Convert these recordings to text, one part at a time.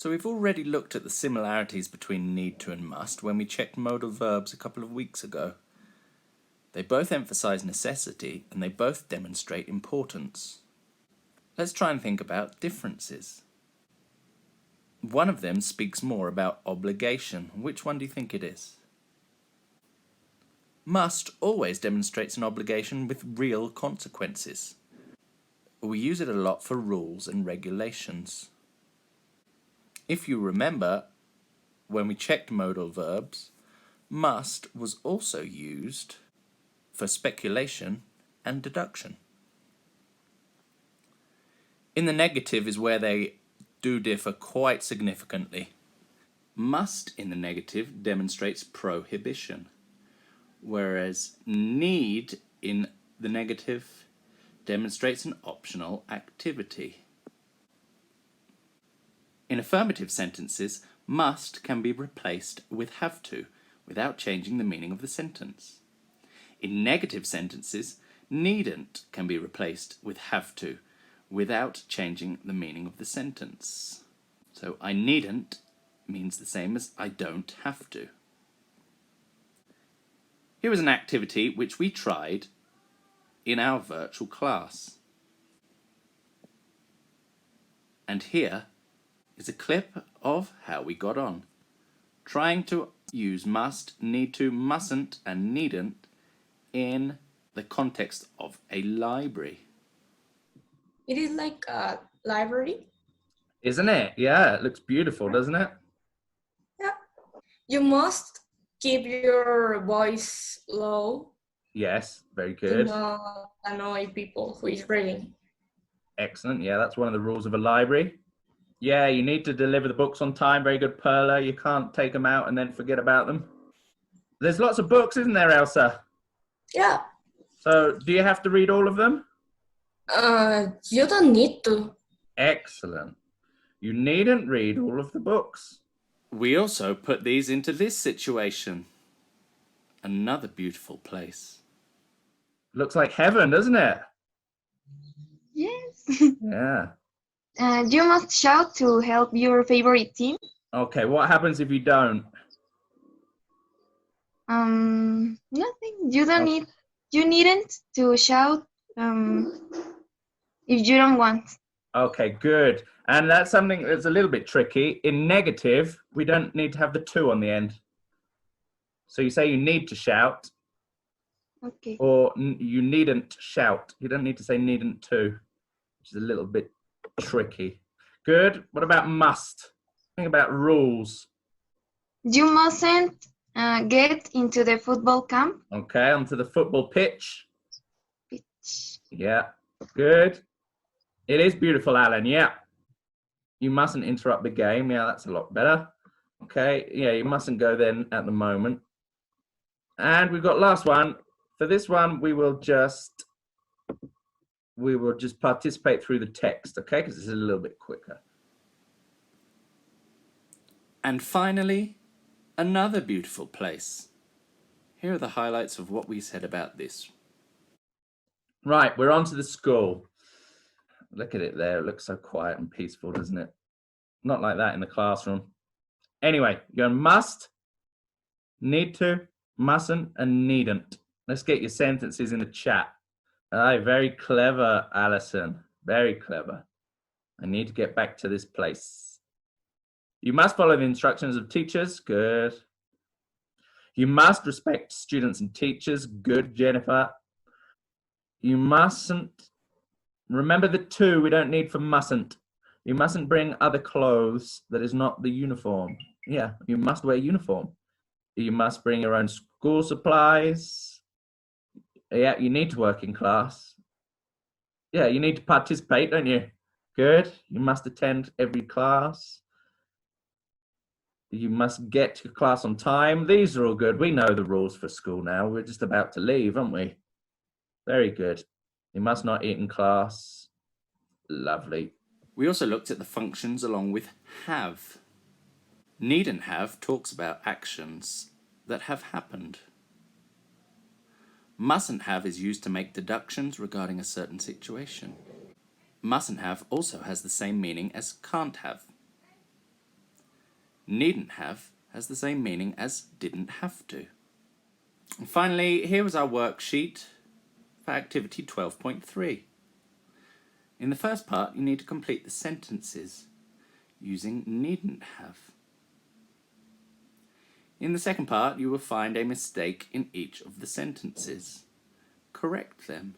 So we've already looked at the similarities between need to and must when we checked modal verbs a couple of weeks ago. They both emphasize necessity and they both demonstrate importance. Let's try and think about differences. One of them speaks more about obligation. Which one do you think it is? Must always demonstrates an obligation with real consequences. We use it a lot for rules and regulations. If you remember, when we checked modal verbs, must was also used for speculation and deduction. In the negative is where they do differ quite significantly. Must in the negative demonstrates prohibition, whereas need in the negative demonstrates an optional activity. In affirmative sentences, must can be replaced with have to without changing the meaning of the sentence. In negative sentences, needn't can be replaced with have to without changing the meaning of the sentence. So I needn't means the same as I don't have to. Here is an activity which we tried in our virtual class. And here is a clip of how we got on, trying to use must, need to, mustn't, and needn't in the context of a library. It is like a library. Isn't it? Yeah, it looks beautiful, doesn't it? Yeah. You must keep your voice low. Yes, very To good. not annoy people who is reading. Excellent. Yeah, that's one of the rules of a library. Yeah, you need to deliver the books on time. Very good, Perla. You can't take them out and then forget about them. There's lots of books, isn't there, Elsa? Yeah. So, do you have to read all of them? You don't need to. Excellent. You needn't read all of the books. We also put these into this situation. Another beautiful place. Looks like heaven, doesn't it? Yes. Yeah. You must shout to help your favorite team. Okay, what happens if you don't? Nothing. You needn't to shout if you don't want. Okay, good. And that's something that's a little bit tricky. In negative, we don't need to have the to on the end. So you say you need to shout, Okay. or you needn't shout. You don't need to say needn't to, which is a little bit tricky. Good. What about must? Think about rules. You mustn't get into the football camp. Okay, onto the football pitch. Pitch. Yeah, good. It is beautiful, Alan. Yeah. You mustn't interrupt the game. Yeah, that's a lot better. Okay, yeah, you mustn't go then at the moment. And we've got last one. For this one, we will just participate through the text, okay? Because it's a little bit quicker. And finally, another beautiful place. Here are the highlights of what we said about this. Right, we're on to the school. Look at it there. It looks so quiet and peaceful, doesn't it? Not like that in the classroom. Anyway, you're must, need to, mustn't, and needn't. Let's get your sentences in the chat. Aye, very clever, Alison. Very clever. I need to get back to this place. You must follow the instructions of teachers. Good. You must respect students and teachers. Good, Jennifer. You mustn't. Remember the to we don't need for mustn't. You mustn't bring other clothes that is not the uniform. Yeah, you must wear uniform. You must bring your own school supplies. Yeah, you need to work in class. Yeah, you need to participate, don't you? Good. You must attend every class. You must get to class on time. These are all good. We know the rules for school now. We're just about to leave, aren't we? Very good. You must not eat in class. Lovely. We also looked at the functions along with have. Needn't have talks about actions that have happened. Mustn't have is used to make deductions regarding a certain situation. Mustn't have also has the same meaning as can't have. Needn't have has the same meaning as didn't have to. And finally, here is our worksheet for activity 12.3. In the first part, you need to complete the sentences using needn't have. In the second part, you will find a mistake in each of the sentences. Correct them.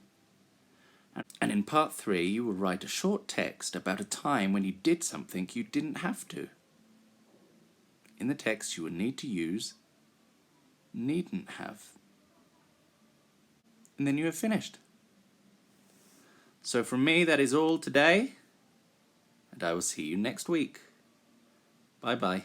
And in part 3, you will write a short text about a time when you did something you didn't have to. In the text, you will need to use needn't have. And then you have finished. So from me, that is all today, and I will see you next week. Bye-bye.